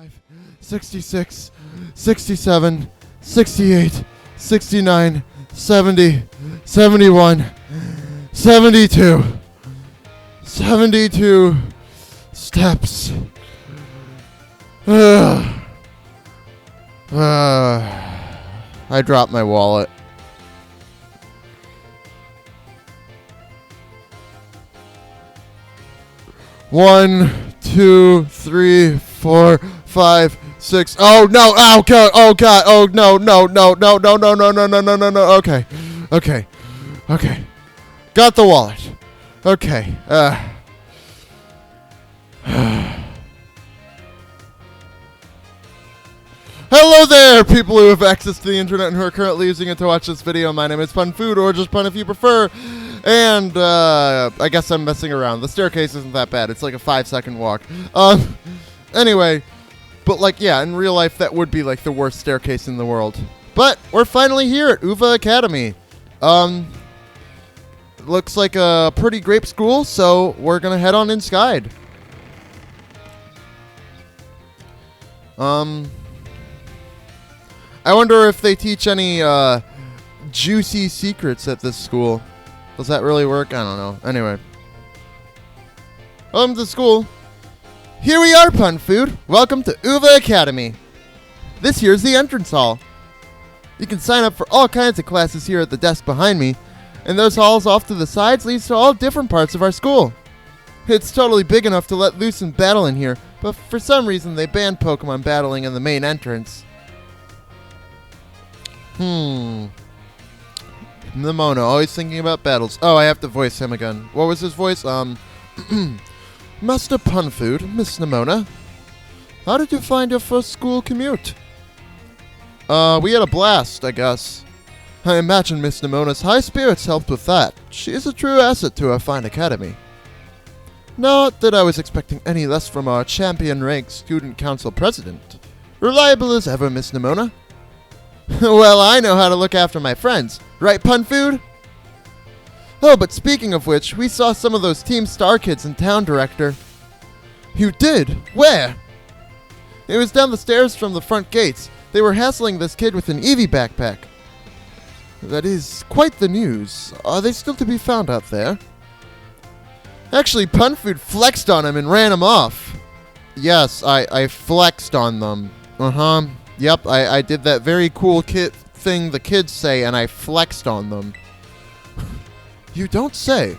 65, 66, 67, 68, 69, 70, 71, 72. 72 steps. I dropped my wallet. One, two, three, four, five, six. Oh no! Oh god! Oh god! Oh no! No! No! No! No! No! No! No! No! No! No! No! Okay. Okay. Okay. Got the wallet. Okay. Hello there, people who have access to the internet and who are currently using it to watch this video. My name is Pun Food, or just Pun if you prefer. And I guess I'm messing around. The staircase isn't that bad. It's like a 5-second walk. Anyway, but like, yeah, in real life that would be like the worst staircase in the world. But we're finally here at UVA Academy. Looks like a pretty great school, so we're gonna head on inside. I wonder if they teach any juicy secrets at this school. Does that really work? I don't know. Anyway. Welcome to school. Here we are, Pun Food. Welcome to UVA Academy. This here's the entrance hall. You can sign up for all kinds of classes here at the desk behind me, and those halls off to the sides leads to all different parts of our school. It's totally big enough to let loose and battle in here, but for some reason they banned Pokemon battling in the main entrance. Nimona, always thinking about battles. Oh, I have to voice him again. What was his voice? Master Pun Food, Miss Nimona. How did you find your first school commute? We had a blast, I guess. I imagine Miss Nimona's high spirits helped with that. She is a true asset to our fine academy. Not that I was expecting any less from our champion-ranked student council president. Reliable as ever, Miss Nimona. Well, I know how to look after my friends. Right, Pun Food? Oh, but speaking of which, we saw some of those Team Star kids in town, Director. You did? Where? It was down the stairs from the front gates. They were hassling this kid with an Eevee backpack. That is quite the news. Are they still to be found out there? Actually, Pun Food flexed on him and ran him off. Yes, I flexed on them. Yep, I did that very cool thing the kids say, and I flexed on them. You don't say.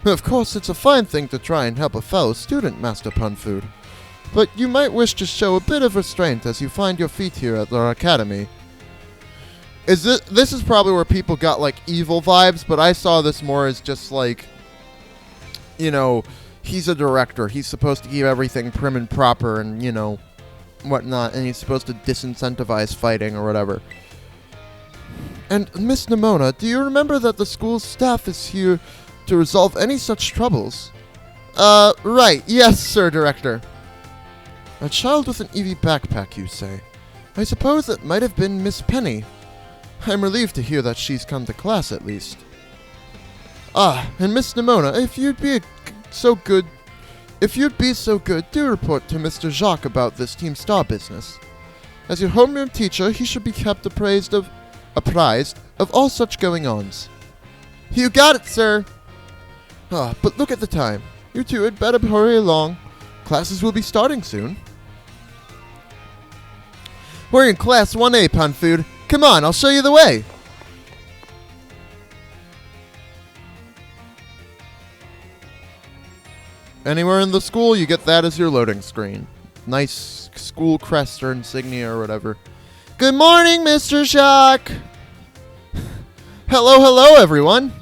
Of course, it's a fine thing to try and help a fellow student, Master Pun Food. But you might wish to show a bit of restraint as you find your feet here at our academy. This is probably where people got, like, evil vibes, but I saw this more as just, like, you know, he's a director. He's supposed to keep everything prim and proper and, you know, whatnot, and he's supposed to disincentivize fighting or whatever. And, Miss Nimona, do you remember that the school's staff is here to resolve any such troubles? Right. Yes, sir, Director. A child with an Eevee backpack, you say? I suppose that might have been Miss Penny. I'm relieved to hear that she's come to class, at least. Ah, and Miss Nimona, if you'd be so good, do report to Mr. Jacques about this Team Star business. As your homeroom teacher, he should be kept apprised of all such going-ons. You got it, sir. Ah, but look at the time. You two had better hurry along. Classes will be starting soon. We're in Class 1A, Pun Food. Come on, I'll show you the way. Anywhere in the school, you get that as your loading screen. Nice school crest or insignia or whatever. Good morning, Mr. Jacques. Hello, everyone.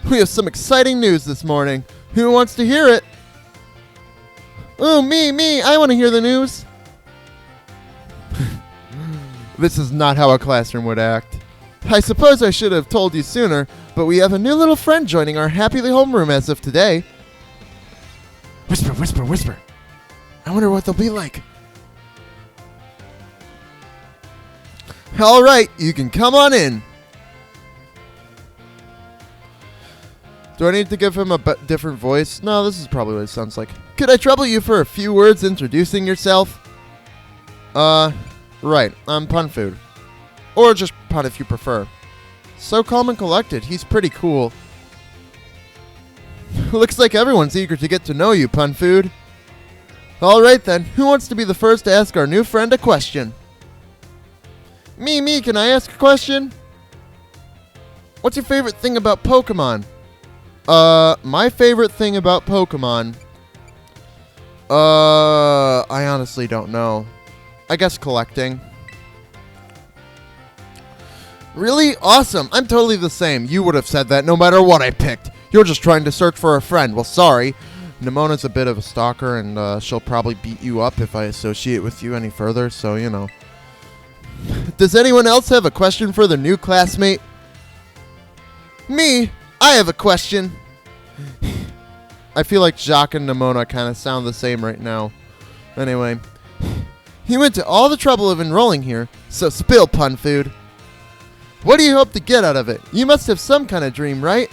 We have some exciting news this morning. Who wants to hear it? Oh, me. I want to hear the news. This is not how a classroom would act. I suppose I should have told you sooner, but we have a new little friend joining our happy homeroom as of today. Whisper, whisper, whisper. I wonder what they'll be like. All right, you can come on in. Do I need to give him a different voice? No, this is probably what it sounds like. Could I trouble you for a few words introducing yourself? Right, I'm Pun Food. Or just Pun if you prefer. So calm and collected, he's pretty cool. Looks like everyone's eager to get to know you, Pun Food. Alright then, who wants to be the first to ask our new friend a question? Me, can I ask a question? What's your favorite thing about Pokemon? My favorite thing about Pokemon... I honestly don't know. I guess collecting. Really? Awesome. I'm totally the same. You would have said that no matter what I picked. You're just trying to search for a friend. Well, sorry. Nemona's a bit of a stalker, and she'll probably beat you up if I associate with you any further, so, you know. Does anyone else have a question for the new classmate? Me? I have a question. I feel like Jacques and Nemona kind of sound the same right now. Anyway. He went to all the trouble of enrolling here, so spill, Pun Food. What do you hope to get out of it? You must have some kind of dream, right?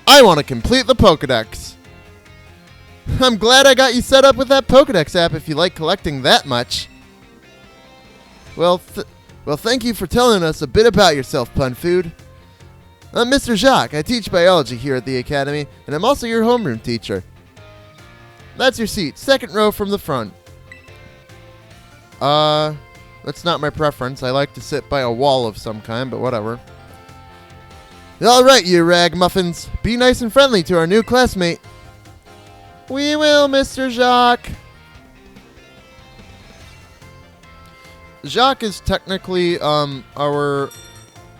I want to complete the Pokedex. I'm glad I got you set up with that Pokedex app if you like collecting that much. Well, thank you for telling us a bit about yourself, Pun Food. I'm Mr. Jacques. I teach biology here at the Academy, and I'm also your homeroom teacher. That's your seat, second row from the front. That's not my preference. I like to sit by a wall of some kind, but whatever. Alright, you ragmuffins. Be nice and friendly to our new classmate. We will, Mr. Jacques. Jacques is technically, our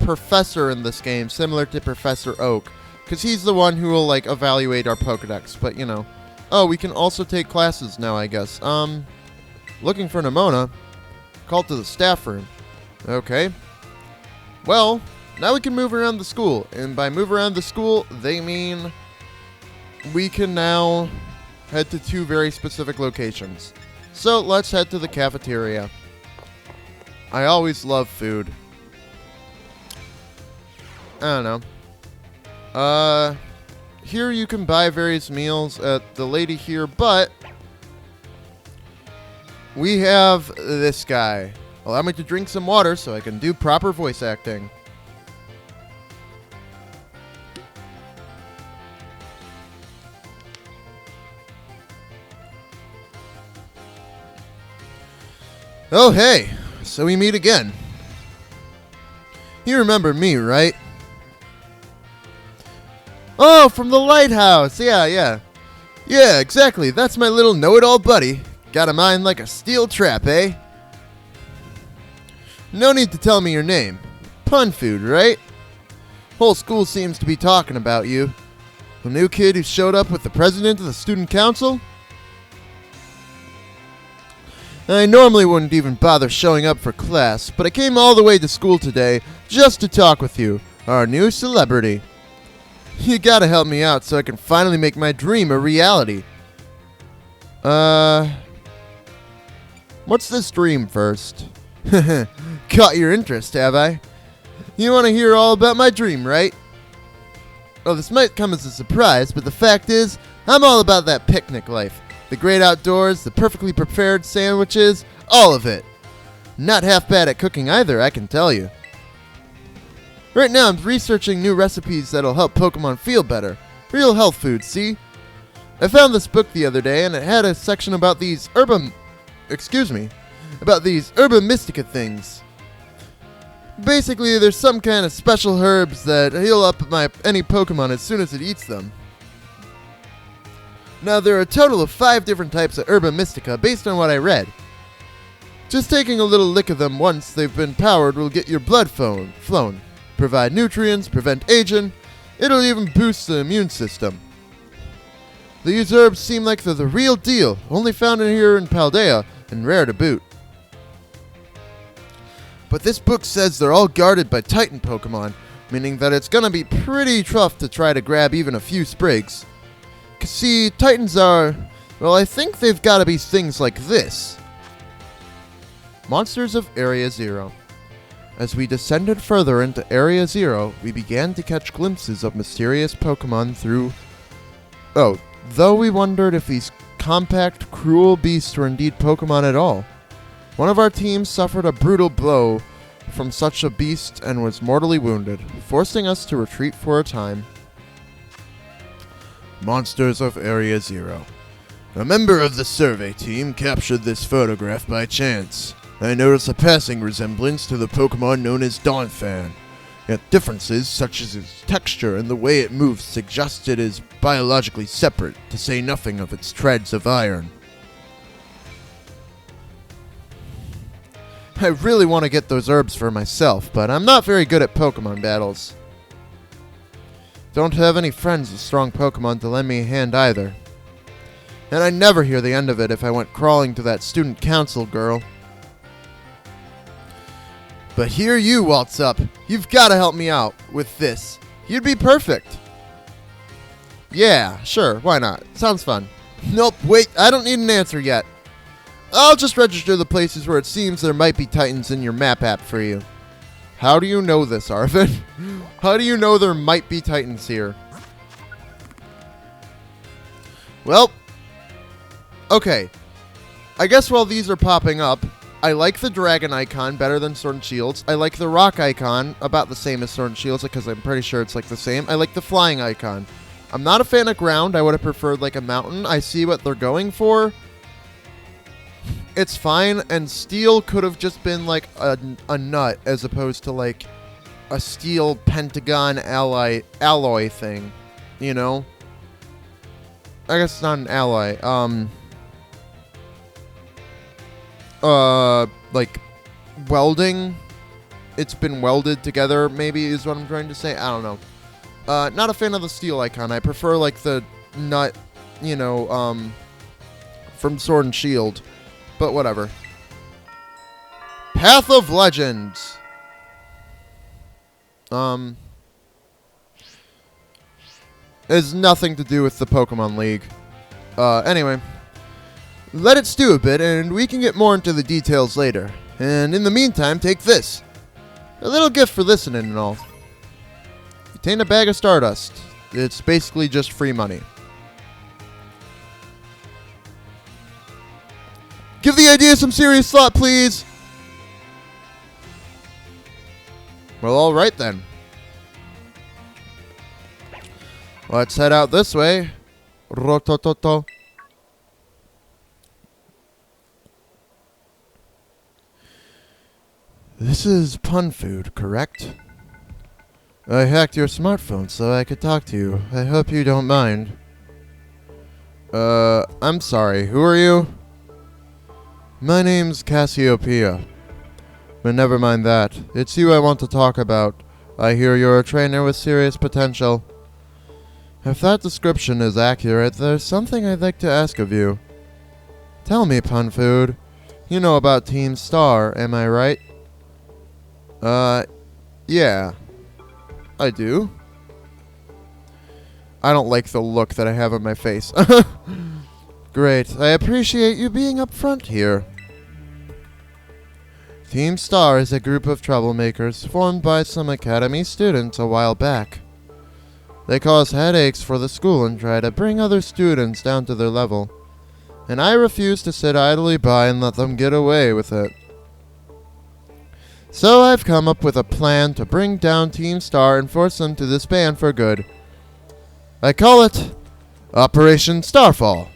professor in this game, similar to Professor Oak. Because he's the one who will, like, evaluate our Pokedex, but, you know. Oh, we can also take classes now, I guess. Looking for Nemona. Call to the staff room. Okay. Well, now we can move around the school. And by move around the school, they mean we can now head to two very specific locations. So, let's head to the cafeteria. I always love food. I don't know. Here you can buy various meals at the lady here, but we have this guy. Allow me to drink some water so I can do proper voice acting. Oh, hey. So we meet again. You remember me, right? Oh, from the lighthouse. Yeah, exactly. That's my little know-it-all buddy. Got a mind like a steel trap, eh? No need to tell me your name. Pun Food, right? Whole school seems to be talking about you. The new kid who showed up with the president of the student council? I normally wouldn't even bother showing up for class, but I came all the way to school today just to talk with you, our new celebrity. You gotta help me out so I can finally make my dream a reality. What's this dream first? Caught your interest, have I? You want to hear all about my dream, right? Well, this might come as a surprise, but the fact is, I'm all about that picnic life. The great outdoors, the perfectly prepared sandwiches, all of it. Not half bad at cooking either, I can tell you. Right now, I'm researching new recipes that'll help Pokemon feel better. Real health food, see? I found this book the other day, and it had a section about these Herba Mystica things. Basically, there's some kind of special herbs that heal up any Pokemon as soon as it eats them. Now, there are a total of 5 different types of Herba Mystica based on what I read. Just taking a little lick of them once they've been powered will get your blood flown, provide nutrients, prevent aging, it'll even boost the immune system. These herbs seem like they're the real deal, only found here in Paldea, and rare to boot. But this book says they're all guarded by Titan Pokemon, meaning that it's gonna be pretty tough to try to grab even a few sprigs. 'Cause see, Titans are... well, I think they've gotta be things like this. Monsters of Area Zero. As we descended further into Area Zero, we began to catch glimpses of mysterious Pokemon through... though we wondered if these compact, cruel beasts were indeed Pokemon at all. One of our teams suffered a brutal blow from such a beast and was mortally wounded, forcing us to retreat for a time. Monsters of Area Zero. A member of the survey team captured this photograph by chance. I noticed a passing resemblance to the Pokemon known as Donphan. Yet differences, such as its texture and the way it moves, suggest it is biologically separate, to say nothing of its treads of iron. I really want to get those herbs for myself, but I'm not very good at Pokemon battles. Don't have any friends with strong Pokemon to lend me a hand either. And I'd never hear the end of it if I went crawling to that student council girl. But here you waltz up. You've got to help me out with this. You'd be perfect. Yeah, sure, why not? Sounds fun. Nope, wait, I don't need an answer yet. I'll just register the places where it seems there might be Titans in your map app for you. How do you know this, Arvin? How do you know there might be Titans here? Well, okay. I guess while these are popping up, I like the dragon icon better than Sword and Shields. I like the rock icon about the same as Sword and Shields because I'm pretty sure it's like the same. I like the flying icon. I'm not a fan of ground. I would have preferred like a mountain. I see what they're going for. It's fine, and steel could have just been like a nut as opposed to like a steel pentagon alloy thing, you know? I guess it's not an alloy. Like welding. It's been welded together, maybe is what I'm trying to say. I don't know. Not a fan of the steel icon. I prefer like the nut, you know, from Sword and Shield. But whatever. Path of Legends. Has nothing to do with the Pokemon League. Anyway. Let it stew a bit, and we can get more into the details later. And in the meantime, take this. A little gift for listening and all. Contain a bag of Stardust. It's basically just free money. Give the idea some serious thought, please. Well, alright then. Let's head out this way. Rotototo. This is pun food, correct? I hacked your smartphone so I could talk to you. I hope you don't mind. I'm sorry. Who are you? My name's Cassiopeia. But never mind that. It's you I want to talk about. I hear you're a trainer with serious potential. If that description is accurate, there's something I'd like to ask of you. Tell me, Pun Food. You know about Team Star, am I right? Yeah. I do. I don't like the look that I have on my face. Great. I appreciate you being upfront here. Team Star is a group of troublemakers formed by some academy students a while back. They cause headaches for the school and try to bring other students down to their level. And I refuse to sit idly by and let them get away with it. So I've come up with a plan to bring down Team Star and force them to disband for good. I call it Operation Starfall.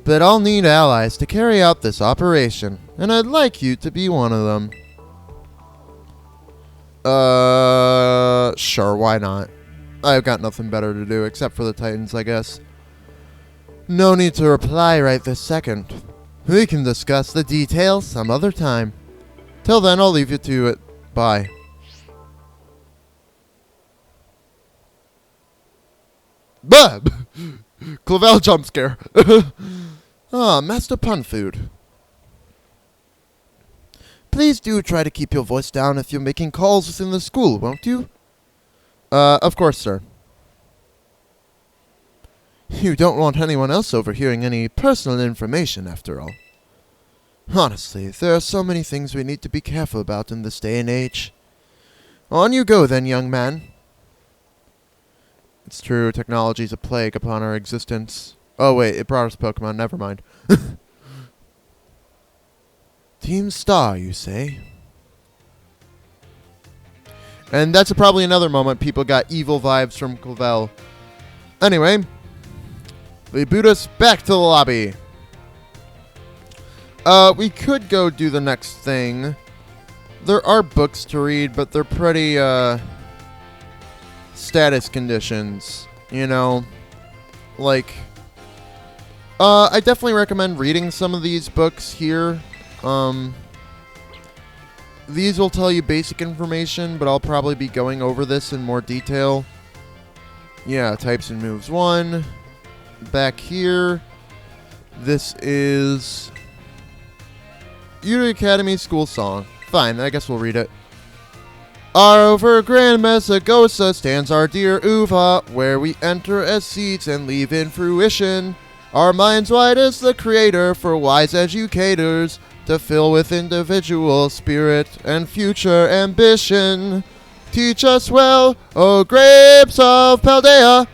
But I'll need allies to carry out this operation, and I'd like you to be one of them. Sure, why not? I've got nothing better to do except for the Titans, I guess. No need to reply right this second. We can discuss the details some other time. Till then, I'll leave you to it. Bye. Bub! Clavel jump scare. Ah, Master Pun Food. Please do try to keep your voice down if you're making calls within the school, won't you? Of course, sir. You don't want anyone else overhearing any personal information, after all. Honestly, there are so many things we need to be careful about in this day and age. On you go, then, young man. It's true, technology's a plague upon our existence. Oh, wait, it brought us Pokemon. Never mind. Team Star, you say? And that's probably another moment people got evil vibes from Clavel. Anyway, they boot us back to the lobby. We could go do the next thing. There are books to read, but they're pretty, status conditions, you know? Like, I definitely recommend reading some of these books here. These will tell you basic information, but I'll probably be going over this in more detail. Yeah, types and moves 1. Back here, this is Beauty Academy School Song. Fine, I guess we'll read it. Over Grand Messagosa stands our dear Uva, where we enter as seeds and leave in fruition. Our minds wide as the creator for wise educators to fill with individual spirit and future ambition. Teach us well, O grapes of Paldea.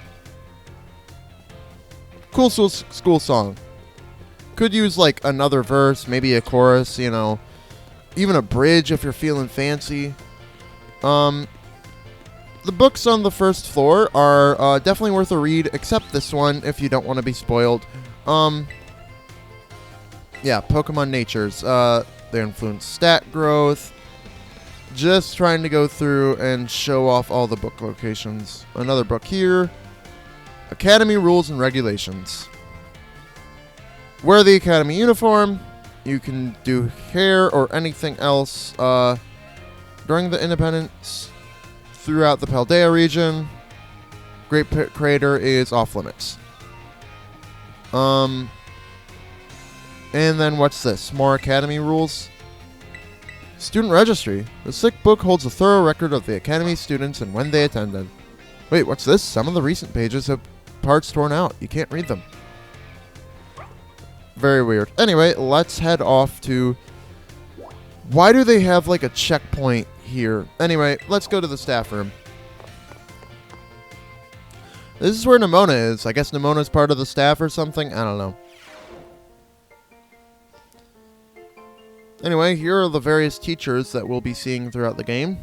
Cool school song. Could use like another verse, maybe a chorus, you know. Even a bridge if you're feeling fancy. The books on the first floor are definitely worth a read, except this one if you don't want to be spoiled. Yeah, Pokemon Natures. They influence stat growth. Just trying to go through and show off all the book locations. Another book here. Academy Rules and Regulations. Wear the Academy uniform. You can do hair or anything else during the Independence throughout the Paldea region. Great Crater is off limits. And then what's this? More Academy rules. Student Registry. The Sick Book holds a thorough record of the Academy students and when they attended. Wait, what's this? Some of the recent pages have parts torn out. You can't read them. Very weird. Anyway, let's head off to... Why do they have like a checkpoint here? Anyway, let's go to the staff room. This is where Nemona is. I guess Nemona's part of the staff or something. I don't know. Anyway, here are the various teachers that we'll be seeing throughout the game.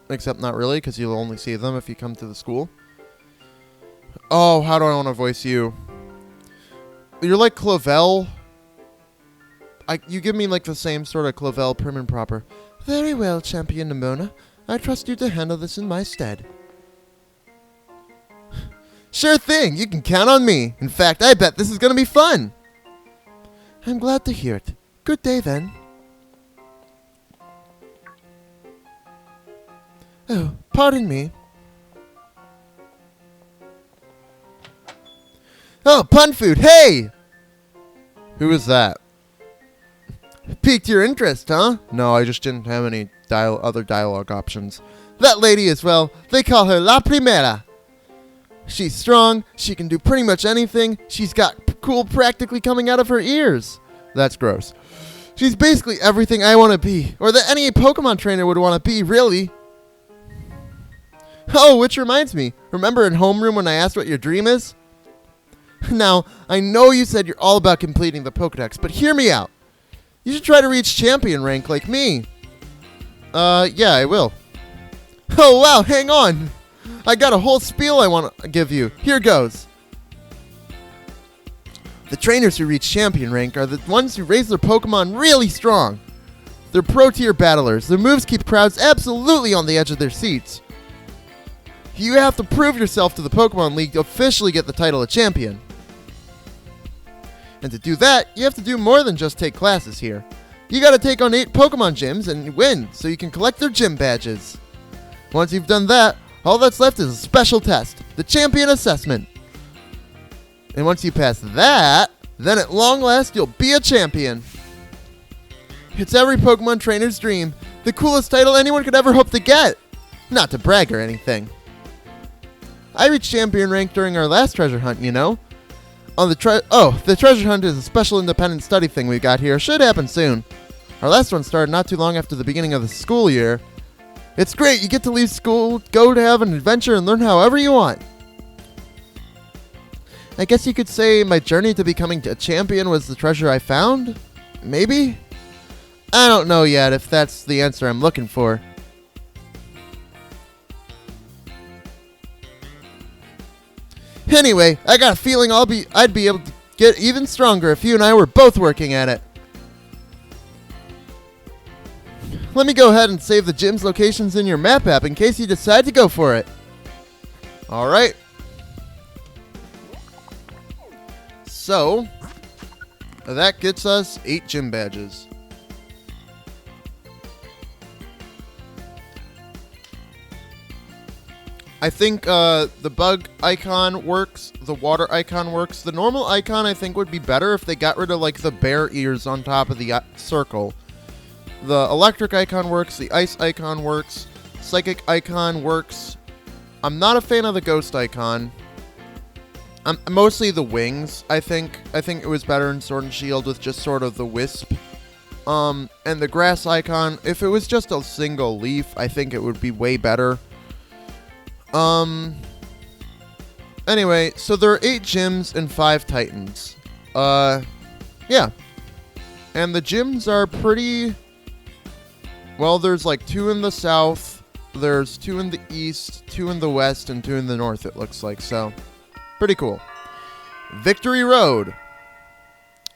Except not really, because you'll only see them if you come to the school. Oh, how do I want to voice you? You're like Clavel. You give me like the same sort of Clavel prim and proper. Very well, Champion Nemona. I trust you to handle this in my stead. Sure thing. You can count on me. In fact, I bet this is going to be fun. I'm glad to hear it. Good day, then. Oh, pardon me. Oh, pun food. Hey! Who is that? Piqued your interest, huh? No, I just didn't have any other dialogue options. That lady as well. They call her La Primera. She's strong. She can do pretty much anything. She's got cool practically coming out of her ears. That's gross. She's basically everything I want to be. Or that any Pokemon trainer would want to be, really. Oh, which reminds me. Remember in homeroom when I asked what your dream is? Now, I know you said you're all about completing the Pokedex, but hear me out. You should try to reach champion rank like me. Yeah, I will. Oh, wow, hang on. I got a whole spiel I want to give you. Here goes. The trainers who reach champion rank are the ones who raise their Pokemon really strong. They're pro-tier battlers. Their moves keep crowds absolutely on the edge of their seats. You have to prove yourself to the Pokemon League to officially get the title of champion. And to do that, you have to do more than just take classes here. You gotta take on 8 Pokemon gyms and win, so you can collect their gym badges. Once you've done that, all that's left is a special test, the Champion Assessment. And once you pass that, then at long last you'll be a champion. It's every Pokemon trainer's dream, the coolest title anyone could ever hope to get. Not to brag or anything. I reached champion rank during our last treasure hunt, you know. The treasure hunt is a special independent study thing we got here. Should happen soon. Our last one started not too long after the beginning of the school year. It's great. You get to leave school, go to have an adventure, and learn however you want. I guess you could say my journey to becoming a champion was the treasure I found? Maybe? I don't know yet if that's the answer I'm looking for. Anyway, I got a feeling I'd be able to get even stronger if you and I were both working at it. Let me go ahead and save the gym's locations in your map app in case you decide to go for it. Alright. So, that gets us 8 gym badges. I think the bug icon works, the water icon works. The normal icon I think would be better if they got rid of like the bear ears on top of the circle. The electric icon works, the ice icon works, psychic icon works. I'm not a fan of the ghost icon. Mostly the wings, I think. I think it was better in Sword and Shield with just sort of the wisp. And the grass icon, if it was just a single leaf, I think it would be way better. Anyway, so there are 8 gyms and 5 titans. Yeah. And the gyms are pretty... Well, there's like 2 in the south, there's 2 in the east, 2 in the west, and 2 in the north, it looks like, so... Pretty cool. Victory Road.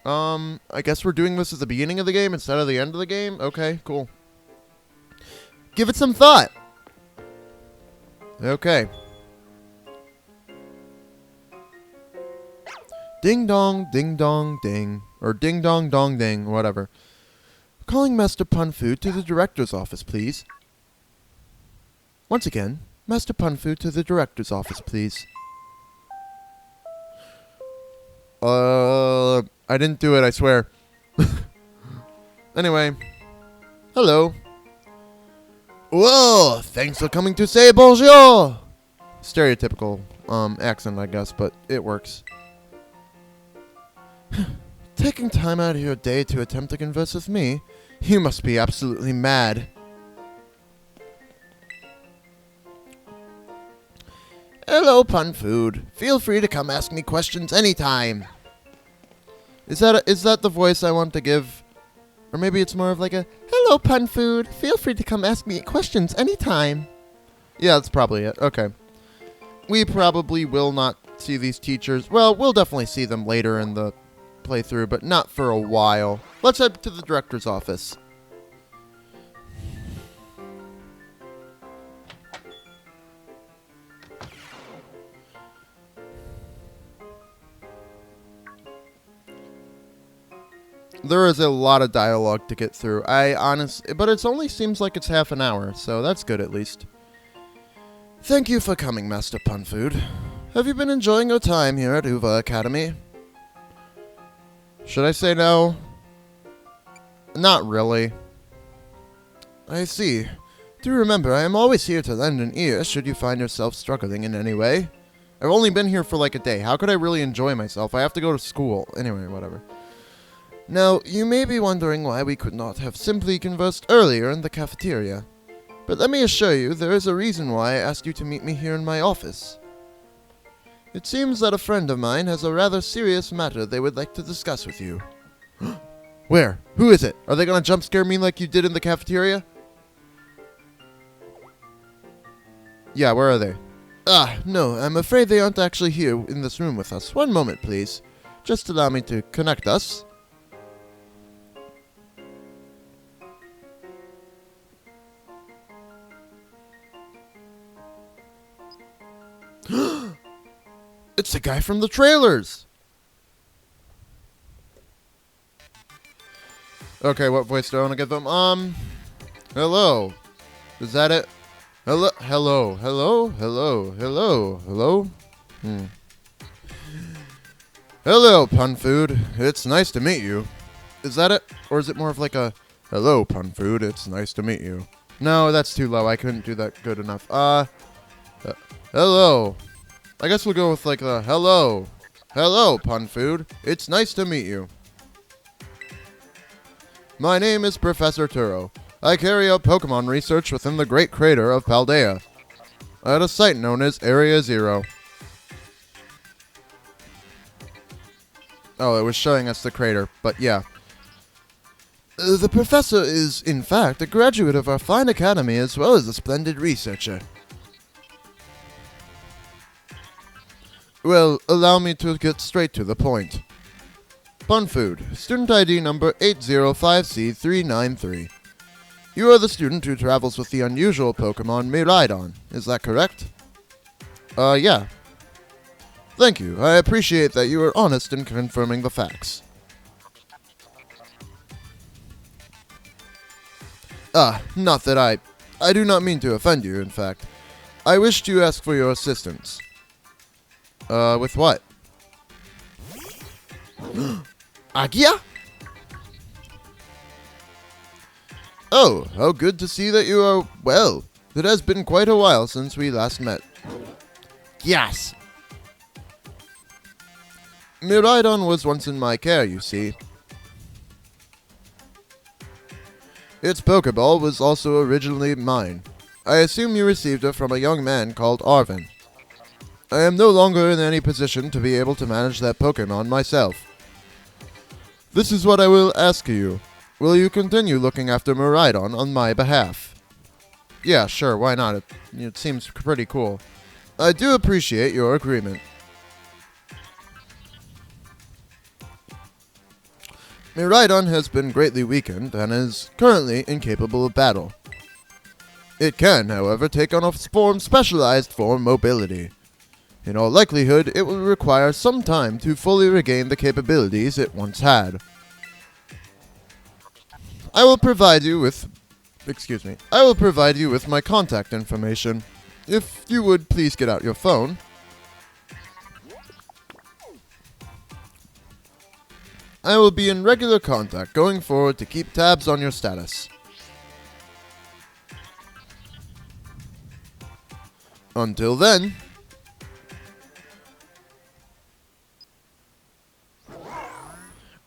I guess we're doing this at the beginning of the game instead of the end of the game? Okay, cool. Give it some thought. Okay. Ding dong, ding dong, ding. Or ding dong dong ding, whatever. Calling Master Punfu to the director's office, please. Once again, Master Punfu to the director's office, please. I didn't do it, I swear. Anyway. Hello. Whoa, thanks for coming to say bonjour. Stereotypical, accent, I guess, but it works. Taking time out of your day to attempt to converse with me? You must be absolutely mad. Hello, Pun Food. Feel free to come ask me questions anytime. Is that the voice I want to give? Or maybe it's more of like a, hello, Pun Food. Feel free to come ask me questions anytime. Yeah, that's probably it. Okay. We probably will not see these teachers. Well, we'll definitely see them later in the playthrough, but not for a while. Let's head to the director's office. There is a lot of dialogue to get through. But it only seems like it's half an hour, so that's good at least. Thank you for coming, Master Punfood. Have you been enjoying your time here at Uva Academy? Should I say no? Not really. I see. Do remember, I am always here to lend an ear should you find yourself struggling in any way. I've only been here for like a day. How could I really enjoy myself? I have to go to school. Anyway, whatever. Now, you may be wondering why we could not have simply conversed earlier in the cafeteria. But let me assure you, there is a reason why I asked you to meet me here in my office. It seems that a friend of mine has a rather serious matter they would like to discuss with you. Where? Who is it? Are they going to jump scare me like you did in the cafeteria? Yeah, where are they? No, I'm afraid they aren't actually here in this room with us. One moment, please. Just allow me to connect us. It's the guy from the trailers! Okay, what voice do I want to give them? Hello. Is that it? Hello, hello, hello, hello, hello, hello? Hello, Pun Food. It's nice to meet you. Is that it? Or is it more of like a, hello, Pun Food, it's nice to meet you? No, that's too low. I couldn't do that good enough. Hello. I guess we'll go with like the hello. Hello, Pun Food. It's nice to meet you. My name is Professor Turo. I carry out Pokemon research within the Great Crater of Paldea, at a site known as Area Zero. Oh, it was showing us the crater, but yeah. The professor is, in fact, a graduate of our fine academy as well as a splendid researcher. Well, allow me to get straight to the point. Pun Food, student ID number 805C393. You are the student who travels with the unusual Pokémon Miraidon, is that correct? Yeah. Thank you, I appreciate that you are honest in confirming the facts. Not that I do not mean to offend you, in fact. I wish to ask for your assistance. With what? Agia? Oh, how good to see that you are well. It has been quite a while since we last met. Yes. Miraidon was once in my care, you see. Its Pokeball was also originally mine. I assume you received it from a young man called Arvin. I am no longer in any position to be able to manage that Pokemon myself. This is what I will ask you. Will you continue looking after Miraidon on my behalf? Yeah, sure, why not? It seems pretty cool. I do appreciate your agreement. Miraidon has been greatly weakened and is currently incapable of battle. It can, however, take on a form specialized for mobility. In all likelihood, it will require some time to fully regain the capabilities it once had. I will provide you with my contact information. If you would please get out your phone. I will be in regular contact going forward to keep tabs on your status. Until then.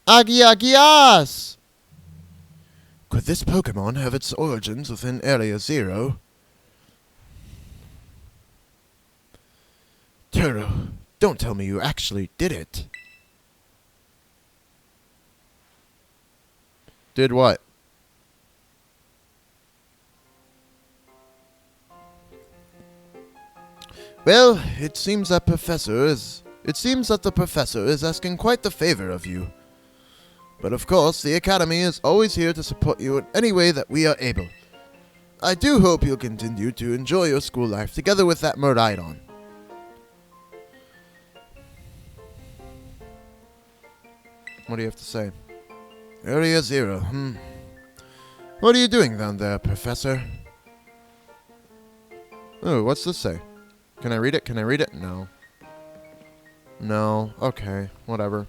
Agiagias! Could this Pokemon have its origins within Area Zero? Turo, don't tell me you actually did it. Did what? Well, it seems that the professor is asking quite the favor of you. But of course, the Academy is always here to support you in any way that we are able. I do hope you'll continue to enjoy your school life together with that Miraidon. What do you have to say? Area Zero, What are you doing down there, Professor? Oh, what's this say? Can I read it? Can I read it? No. No. Okay, whatever.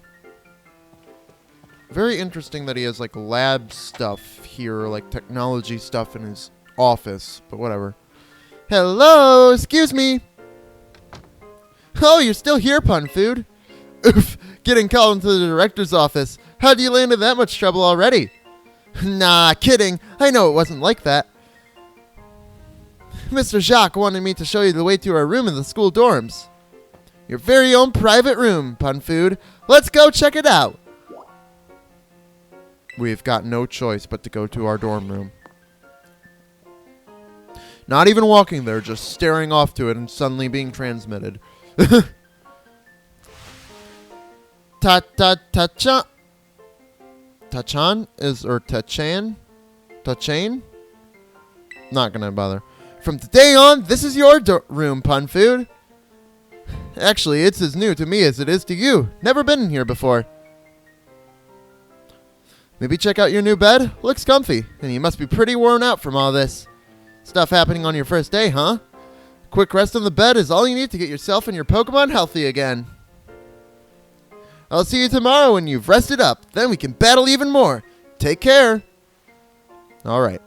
Very interesting that he has, like, lab stuff here, like technology stuff in his office, but whatever. Hello, excuse me. Oh, you're still here, Pun Food. Oof, getting called into the director's office. How'd you land in that much trouble already? Nah, kidding. I know it wasn't like that. Mr. Jacques wanted me to show you the way to our room in the school dorms. Your very own private room, Pun Food. Let's go check it out. We've got no choice but to go to our dorm room. Not even walking there, just staring off to it and suddenly being transmitted. Tachan is, or Tachan? Tachan? Not gonna bother. From today on, this is your room, Pun Food. Actually, it's as new to me as it is to you. Never been in here before. Maybe check out your new bed? Looks comfy, and you must be pretty worn out from all this stuff happening on your first day, huh? Quick rest on the bed is all you need to get yourself and your Pokemon healthy again. I'll see you tomorrow when you've rested up. Then we can battle even more. Take care. Alright.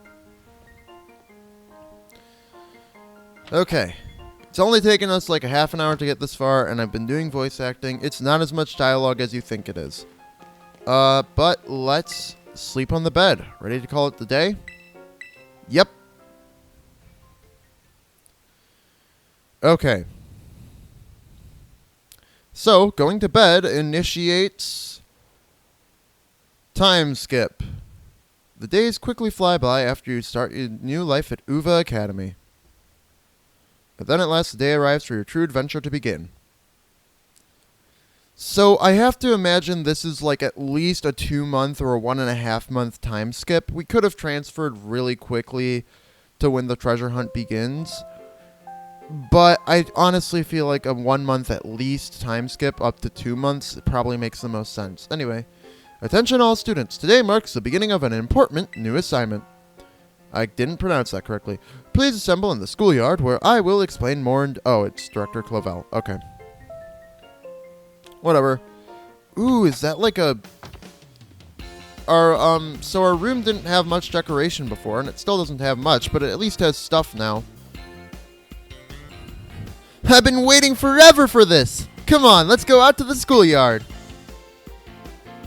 Okay. It's only taken us like a half an hour to get this far, and I've been doing voice acting. It's not as much dialogue as you think it is. But let's sleep on the bed. Ready to call it the day? Yep. Okay. So, going to bed initiates Time skip. The days quickly fly by after you start your new life at Uva Academy. But then at last the day arrives for your true adventure to begin. So I have to imagine this is like at least a 2-month or a 1.5 month time skip. We could have transferred really quickly to when the treasure hunt begins. But I honestly feel like a 1 month at least time skip up to 2 months probably makes the most sense. Anyway, attention all students. Today marks the beginning of an important new assignment. I didn't pronounce that correctly. Please assemble in the schoolyard where I will explain more and... Oh, it's Director Clavel. Okay. Whatever. Ooh, is that like a... So our room didn't have much decoration before, and it still doesn't have much, but it at least has stuff now. I've been waiting forever for this! Come on, let's go out to the schoolyard!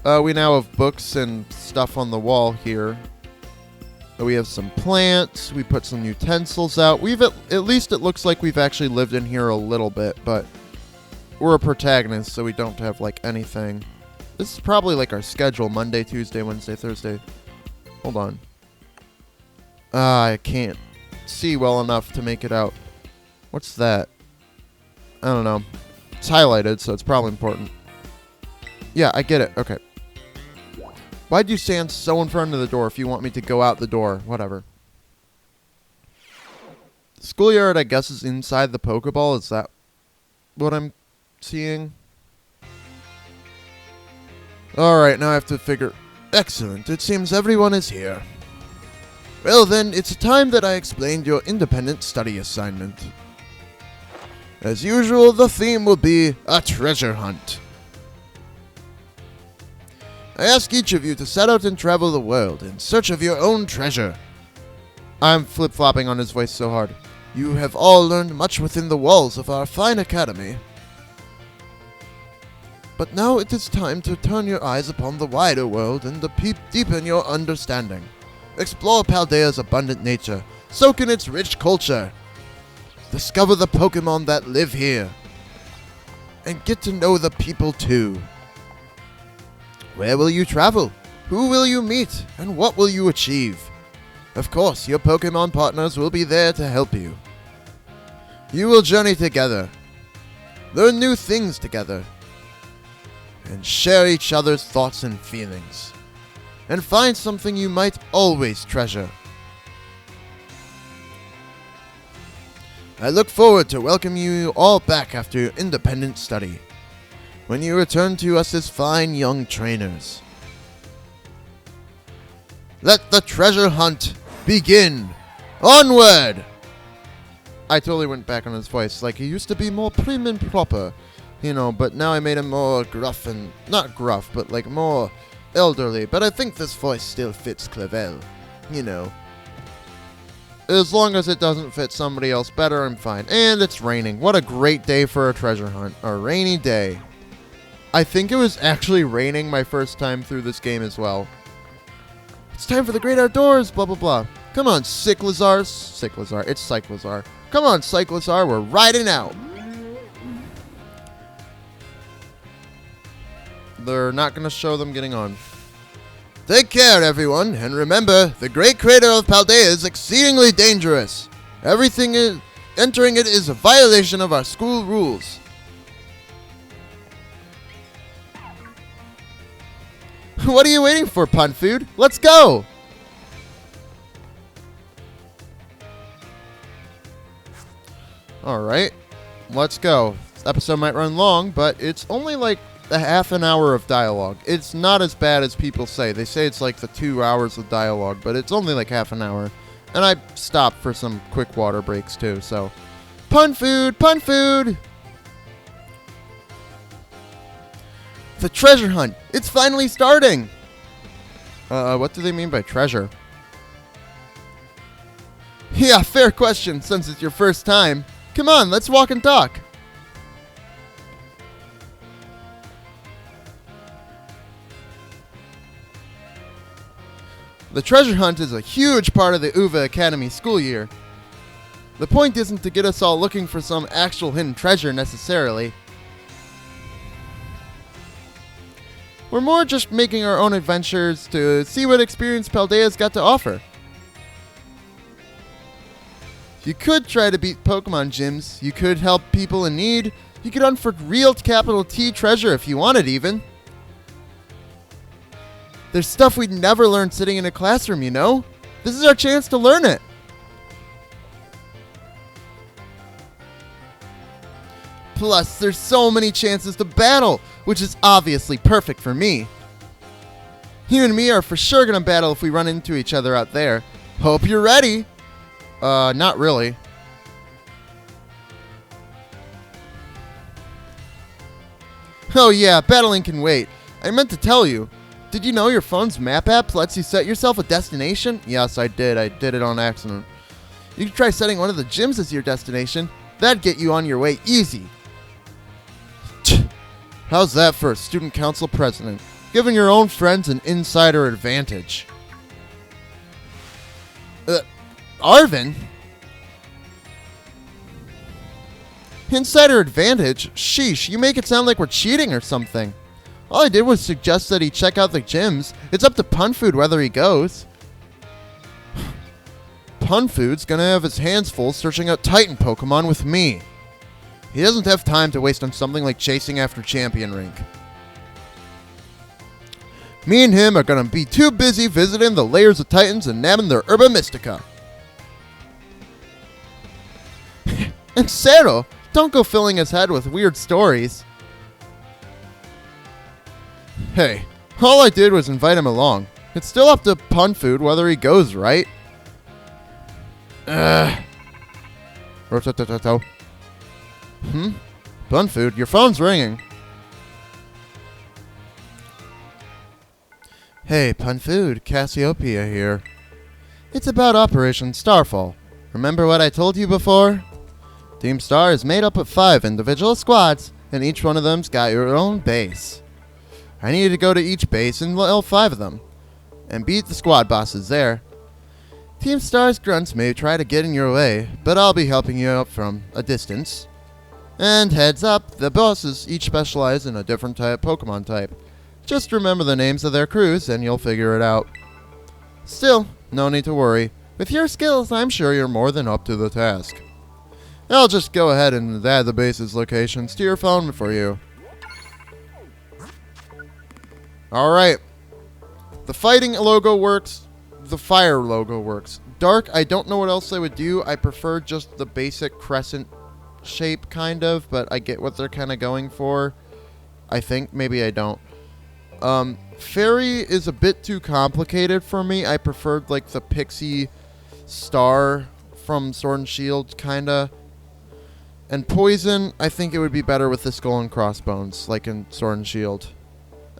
We now have books and stuff on the wall here. We have some plants, we put some utensils out. At least it looks like we've actually lived in here a little bit, but... We're a protagonist, so we don't have, like, anything. This is probably, like, our schedule. Monday, Tuesday, Wednesday, Thursday. Hold on. I can't see well enough to make it out. What's that? I don't know. It's highlighted, so it's probably important. Yeah, I get it. Okay. Why'd you stand so in front of the door if you want me to go out the door? Whatever. Schoolyard, I guess, is inside the Pokeball. Is that what I'm... seeing? Alright, now I have to figure... Excellent, it seems everyone is here. Well then, it's time that I explained your independent study assignment. As usual, the theme will be a treasure hunt. I ask each of you to set out and travel the world in search of your own treasure. I'm flip-flopping on his voice so hard. You have all learned much within the walls of our fine academy. But now it is time to turn your eyes upon the wider world and to deepen your understanding. Explore Paldea's abundant nature, soak in its rich culture, discover the Pokémon that live here, and get to know the people too. Where will you travel? Who will you meet? And what will you achieve? Of course, your Pokémon partners will be there to help you. You will journey together, learn new things together, and share each other's thoughts and feelings, and find something you might always treasure. I look forward to welcoming you all back after your independent study, when you return to us as fine young trainers. Let the treasure hunt begin! Onward! I totally went back on his voice, like he used to be more prim and proper. You know, but now I made him more gruff and... Not gruff, but like more elderly. But I think this voice still fits Clavel. You know. As long as it doesn't fit somebody else better, I'm fine. And it's raining. What a great day for a treasure hunt. A rainy day. I think it was actually raining my first time through this game as well. It's time for the great outdoors, blah, blah, blah. Come on, Cyclizar. It's Cyclizar. Come on, Cyclizar, we're riding out. They're not going to show them getting on. Take care, everyone, and remember, the great crater of Paldea is exceedingly dangerous. Entering it is a violation of our school rules. What are you waiting for, Pun Food? Let's go! Alright, let's go. This episode might run long, but it's only like a half an hour of dialogue. It's not as bad as people say. They say it's like the 2 hours of dialogue, but it's only like half an hour. And I stopped for some quick water breaks too, so... Pun Food! Pun Food! The treasure hunt! It's finally starting! What do they mean by treasure? Yeah, fair question, since it's your first time. Come on, let's walk and talk. The treasure hunt is a huge part of the Uva Academy school year. The point isn't to get us all looking for some actual hidden treasure necessarily. We're more just making our own adventures to see what experience Paldea's got to offer. You could try to beat Pokemon gyms. You could help people in need. You could hunt for real capital T treasure if you wanted even. There's stuff we'd never learn sitting in a classroom, you know? This is our chance to learn it. Plus, there's so many chances to battle, which is obviously perfect for me. You and me are for sure gonna battle if we run into each other out there. Hope you're ready. Not really. Oh yeah, battling can wait. I meant to tell you. Did you know your phone's map app lets you set yourself a destination? Yes, I did. I did it on accident. You can try setting one of the gyms as your destination. That'd get you on your way easy. How's that for a student council president? Giving your own friends an insider advantage. Arvin? Insider advantage? Sheesh, you make it sound like we're cheating or something. All I did was suggest that he check out the gyms. It's up to Punfood whether he goes. Punfood's gonna have his hands full searching out Titan Pokemon with me. He doesn't have time to waste on something like chasing after Champion Rink. Me and him are gonna be too busy visiting the layers of Titans and nabbing their Herba Mystica. And Cero, don't go filling his head with weird stories. Hey, all I did was invite him along. It's still up to Punfood whether he goes, right? Punfood, your phone's ringing. Hey, Punfood, Cassiopeia here. It's about Operation Starfall. Remember what I told you before? Team Star is made up of 5 individual squads, and each one of them's got your own base. I need to go to each base and level 5 of them, and beat the squad bosses there. Team Star's grunts may try to get in your way, but I'll be helping you out from a distance. And heads up, the bosses each specialize in a different Pokemon type. Just remember the names of their crews and you'll figure it out. Still, no need to worry. With your skills, I'm sure you're more than up to the task. I'll just go ahead and add the base's locations to your phone for you. Alright. The fighting logo works. The fire logo works. Dark, I don't know what else I would do. I prefer just the basic crescent shape, kind of, but I get what they're kind of going for. I think. Maybe I don't. Fairy is a bit too complicated for me. I preferred, like, the pixie star from Sword and Shield, kind of. And Poison, I think it would be better with the skull and crossbones, like in Sword and Shield.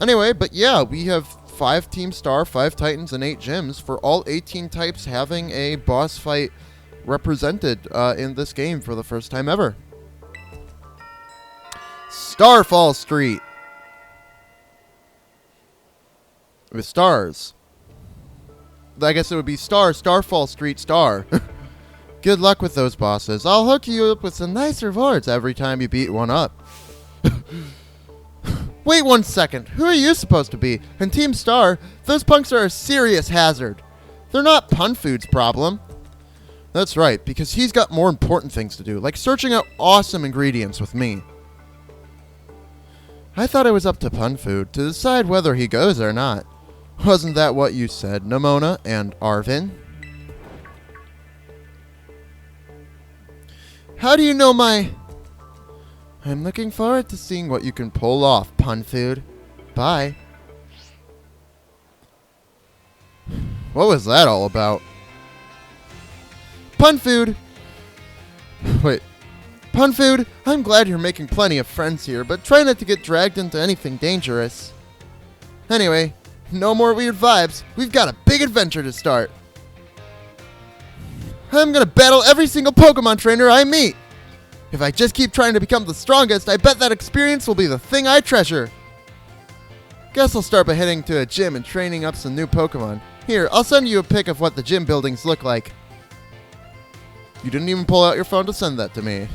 Anyway, but yeah, we have 5 Team Star, 5 Titans, and 8 gyms for all 18 types having a boss fight represented in this game for the first time ever. Starfall Street. With stars. I guess it would be Starfall Street Star. Good luck with those bosses. I'll hook you up with some nice rewards every time you beat one up. Wait 1 second. Who are you supposed to be? And Team Star, those punks are a serious hazard. They're not Punfood's problem. That's right, because he's got more important things to do, like searching out awesome ingredients with me. I thought it was up to Punfood to decide whether he goes or not. Wasn't that what you said, Nimona and Arvin? How do you know my... I'm looking forward to seeing what you can pull off, Punfood. Bye. What was that all about? Punfood! Wait. Punfood, I'm glad you're making plenty of friends here, but try not to get dragged into anything dangerous. Anyway, no more weird vibes. We've got a big adventure to start. I'm gonna battle every single Pokemon trainer I meet. If I just keep trying to become the strongest, I bet that experience will be the thing I treasure. Guess I'll start by heading to a gym and training up some new Pokemon. Here, I'll send you a pic of what the gym buildings look like. You didn't even pull out your phone to send that to me.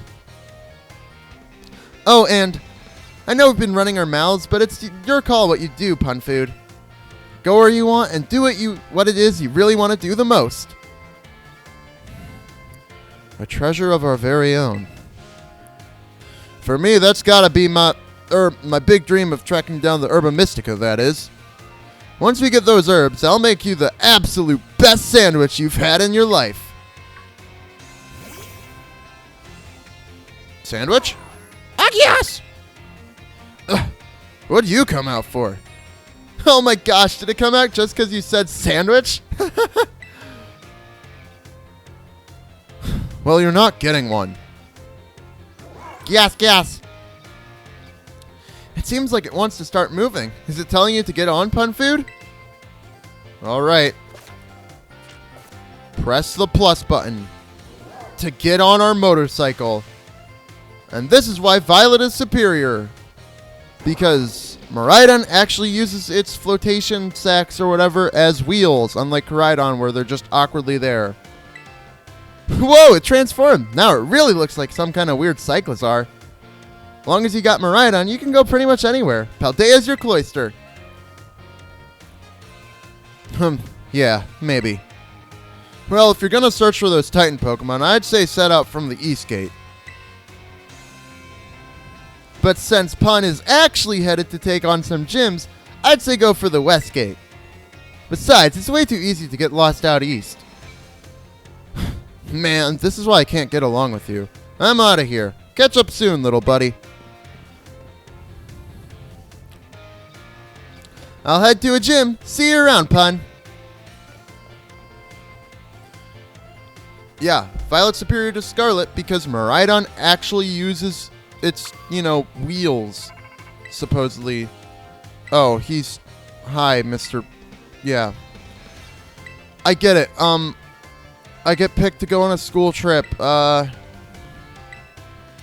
Oh, and I know we've been running our mouths, but it's your call what you do, Pun Food. Go where you want and do what it is you really want to do the most. A treasure of our very own. For me, that's gotta be my big dream of tracking down the Herba Mystica, that is. Once we get those herbs, I'll make you the absolute best sandwich you've had in your life. Sandwich? Yes! What'd you come out for? Oh my gosh, did it come out just because you said sandwich? Well, you're not getting one. Yes. It seems like it wants to start moving. Is it telling you to get on, Pun Food? Alright. Press the plus button to get on our motorcycle. And this is why Violet is superior. Because Miraidon actually uses its flotation sacks or whatever as wheels, unlike Koraidon where they're just awkwardly there. Whoa, it transformed. Now it really looks like some kind of weird Cyclizar. As long as you got Miraidon, you can go pretty much anywhere. Paldea's your cloister. Yeah, maybe. Well, if you're gonna search for those Titan Pokemon, I'd say set out from the East Gate. But since Pun is actually headed to take on some gyms, I'd say go for the West Gate. Besides, it's way too easy to get lost out east. Man, this is why I can't get along with you. I'm out of here. Catch up soon, little buddy. I'll head to a gym. See you around, Pun. Yeah, Violet's superior to Scarlet because Miraidon actually uses its, wheels, supposedly. Oh, hi, Mr. Yeah. I get it. I get picked to go on a school trip.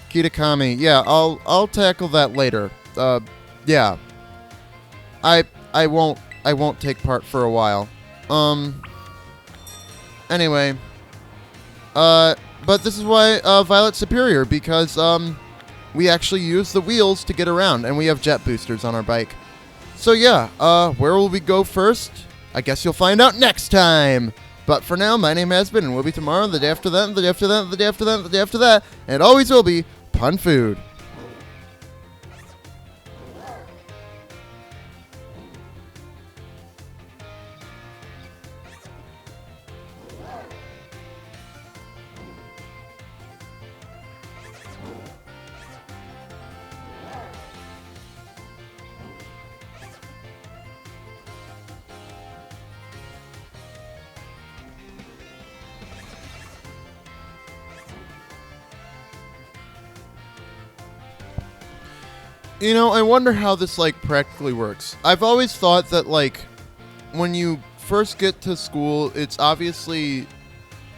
Kitakami. Yeah, I'll tackle that later. Yeah. I won't take part for a while. Anyway. But this is why Violet's superior, because we actually use the wheels to get around, and we have jet boosters on our bike. So yeah, where will we go first? I guess you'll find out next time. But for now, my name has been, and will be tomorrow, the day after that, and the day after that, and the day after that, and the day after that, and it always will be Pun Food. I wonder how this, practically works. I've always thought that, when you first get to school, it's obviously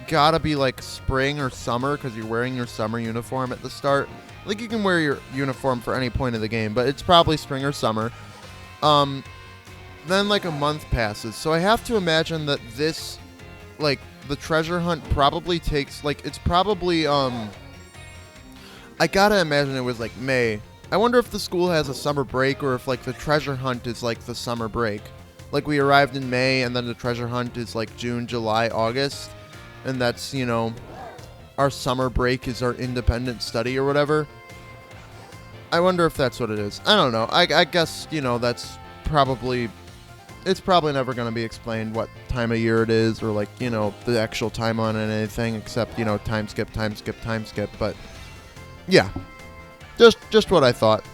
gotta be, spring or summer, because you're wearing your summer uniform at the start. You can wear your uniform for any point of the game, but it's probably spring or summer. Then, a month passes, so I have to imagine that this, the treasure hunt probably takes, it's probably, I gotta imagine it was, May. I wonder if the school has a summer break, or if, the treasure hunt is, the summer break. We arrived in May, and then the treasure hunt is, June, July, August. And that's, our summer break is our independent study or whatever. I wonder if that's what it is. I don't know. I guess, that's probably... It's probably never going to be explained what time of year it is, or, the actual time on anything, except, time skip. But, yeah. Just what I thought.